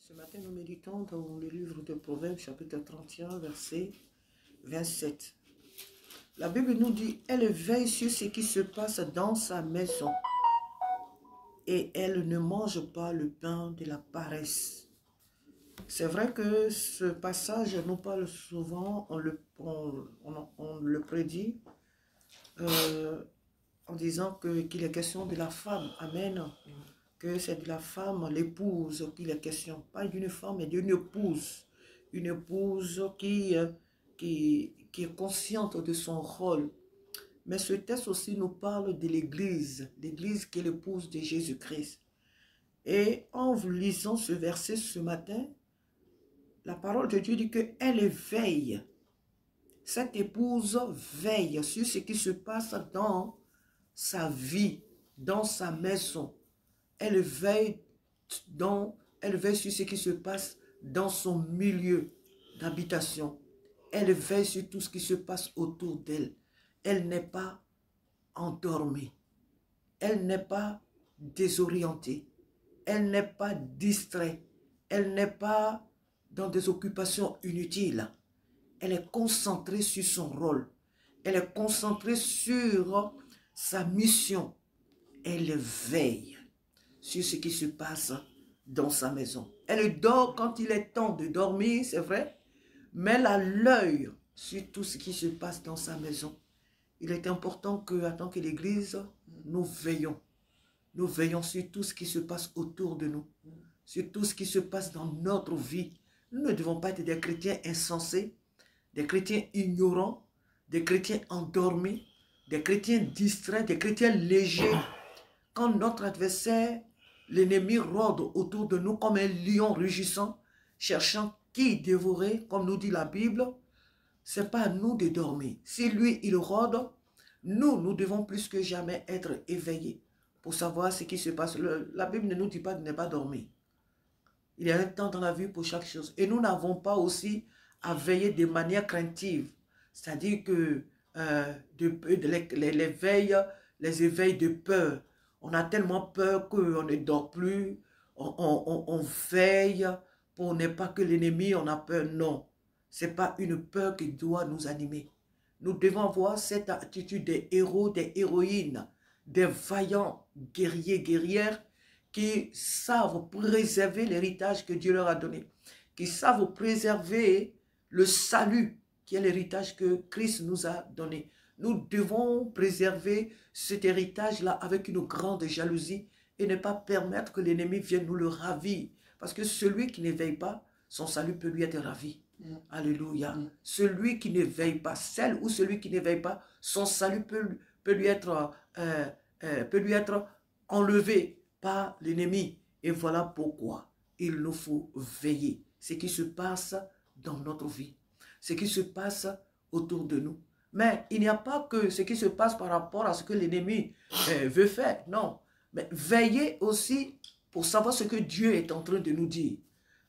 Ce matin, nous méditons dans le livre de Proverbes, chapitre 31, verset 27. La Bible nous dit, elle veille sur ce qui se passe dans sa maison et elle ne mange pas le pain de la paresse. C'est vrai que ce passage nous parle souvent, on le prédit en disant qu'il est question de la femme. Amen. Que c'est de la femme, l'épouse qu'il est question. Pas d'une femme, mais d'une épouse. Une épouse qui est consciente de son rôle. Mais ce texte aussi nous parle de l'Église. L'Église qui est l'épouse de Jésus-Christ. Et en lisant ce verset ce matin, la parole de Dieu dit qu'elle veille. Cette épouse veille sur ce qui se passe dans sa vie, dans sa maison. Elle veille sur ce qui se passe dans son milieu d'habitation. Elle veille sur tout ce qui se passe autour d'elle. Elle n'est pas endormie. Elle n'est pas désorientée. Elle n'est pas distraite. Elle n'est pas dans des occupations inutiles. Elle est concentrée sur son rôle. Elle est concentrée sur sa mission. Elle veille sur ce qui se passe dans sa maison. Elle dort quand il est temps de dormir, c'est vrai, mais elle a l'œil sur tout ce qui se passe dans sa maison. Il est important que, en tant que l'Église, nous veillons. Nous veillons sur tout ce qui se passe autour de nous, sur tout ce qui se passe dans notre vie. Nous ne devons pas être des chrétiens insensés, des chrétiens ignorants, des chrétiens endormis, des chrétiens distraits, des chrétiens légers. Quand notre adversaire, l'ennemi, rôde autour de nous comme un lion rugissant, cherchant qui dévorer, comme nous dit la Bible, ce n'est pas à nous de dormir. Si lui, il rôde, nous devons plus que jamais être éveillés pour savoir ce qui se passe. La Bible ne nous dit pas de ne pas dormir. Il y a un temps dans la vie pour chaque chose. Et nous n'avons pas aussi à veiller de manière craintive. C'est-à-dire que les éveils de peur. On a tellement peur qu'on ne dort plus. On veille pour ne pas que l'ennemi, on a peur. Non, ce n'est pas une peur qui doit nous animer. Nous devons avoir cette attitude des héros, des héroïnes, des vaillants guerriers, guerrières qui savent préserver l'héritage que Dieu leur a donné, qui savent préserver le salut qui est l'héritage que Christ nous a donné. Nous devons préserver cet héritage-là avec une grande jalousie et ne pas permettre que l'ennemi vienne nous le ravir. Parce que celui qui ne veille pas, son salut peut lui être ravi. Alléluia. Celui qui ne veille pas, celle ou celui qui ne veille pas, son salut peut lui être enlevé par l'ennemi. Et voilà pourquoi il nous faut veiller. Ce qui se passe dans notre vie, ce qui se passe autour de nous. Mais il n'y a pas que ce qui se passe par rapport à ce que l'ennemi veut faire. Non. Mais veillez aussi pour savoir ce que Dieu est en train de nous dire.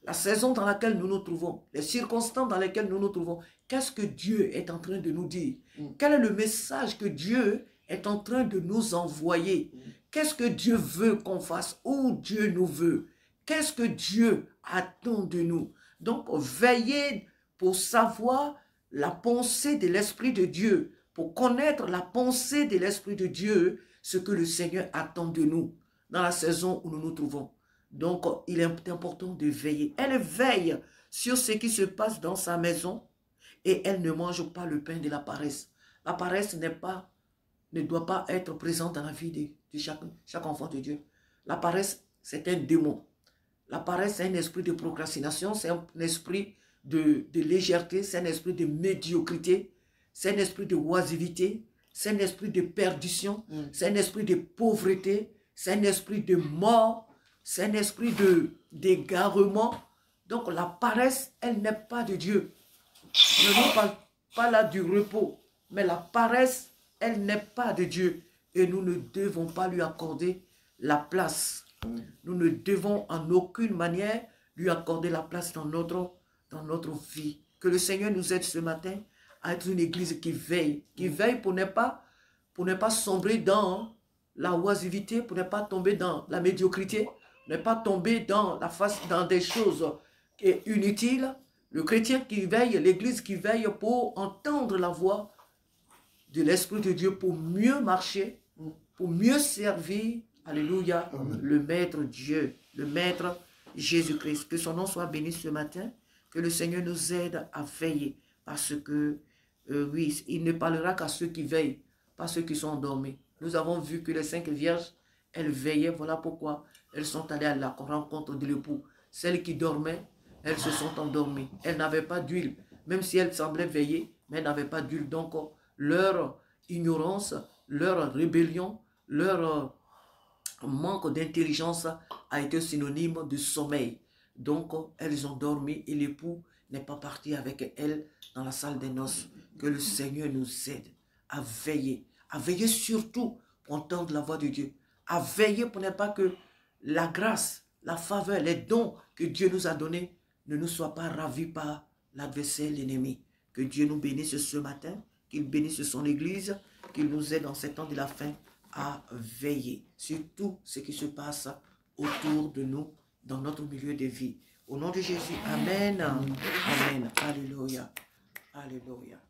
La saison dans laquelle nous nous trouvons, les circonstances dans lesquelles nous nous trouvons. Qu'est-ce que Dieu est en train de nous dire? Quel est le message que Dieu est en train de nous envoyer? Qu'est-ce que Dieu veut qu'on fasse? Où Dieu nous veut? Qu'est-ce que Dieu attend de nous? Donc, veillez pour savoir la pensée de l'Esprit de Dieu, pour connaître la pensée de l'Esprit de Dieu, ce que le Seigneur attend de nous dans la saison où nous nous trouvons. Donc, il est important de veiller. Elle veille sur ce qui se passe dans sa maison et elle ne mange pas le pain de la paresse. La paresse ne doit pas être présente dans la vie de chaque enfant de Dieu. La paresse, c'est un démon. La paresse, c'est un esprit de procrastination, c'est un esprit de légèreté, c'est un esprit de médiocrité, c'est un esprit de oisivité, c'est un esprit de perdition, c'est un esprit de pauvreté, c'est un esprit de mort, c'est un esprit d'égarement. Donc la paresse, elle n'est pas de Dieu. Je ne parle pas là du repos, mais la paresse, elle n'est pas de Dieu. Et nous ne devons pas lui accorder la place. Nous ne devons en aucune manière lui accorder la place dans notre vie. Que le Seigneur nous aide ce matin à être une église qui veille pour ne pas sombrer dans la oisivité, pour ne pas tomber dans la médiocrité, ne pas tomber dans des choses inutiles. Le chrétien qui veille, l'église qui veille pour entendre la voix de l'Esprit de Dieu, pour mieux marcher, pour mieux servir, alléluia, le Maître Dieu, le Maître Jésus-Christ. Que son nom soit béni ce matin, que le Seigneur nous aide à veiller, parce que, oui, il ne parlera qu'à ceux qui veillent, pas ceux qui sont endormis. Nous avons vu que les 5 vierges, elles veillaient, voilà pourquoi elles sont allées à la rencontre de l'époux. Celles qui dormaient, elles se sont endormies. Elles n'avaient pas d'huile, même si elles semblaient veiller, mais elles n'avaient pas d'huile. Donc, leur ignorance, leur rébellion, leur manque d'intelligence a été synonyme de sommeil. Donc, elles ont dormi et l'époux n'est pas parti avec elles dans la salle des noces. Que le Seigneur nous aide à veiller surtout pour entendre la voix de Dieu, à veiller pour ne pas que la grâce, la faveur, les dons que Dieu nous a donnés ne nous soient pas ravis par l'adversaire, l'ennemi. Que Dieu nous bénisse ce matin, qu'il bénisse son Église, qu'il nous aide en ces temps de la fin à veiller sur tout ce qui se passe autour de nous, dans notre milieu de vie. Au nom de Jésus, Amen. Amen. Alléluia. Alléluia.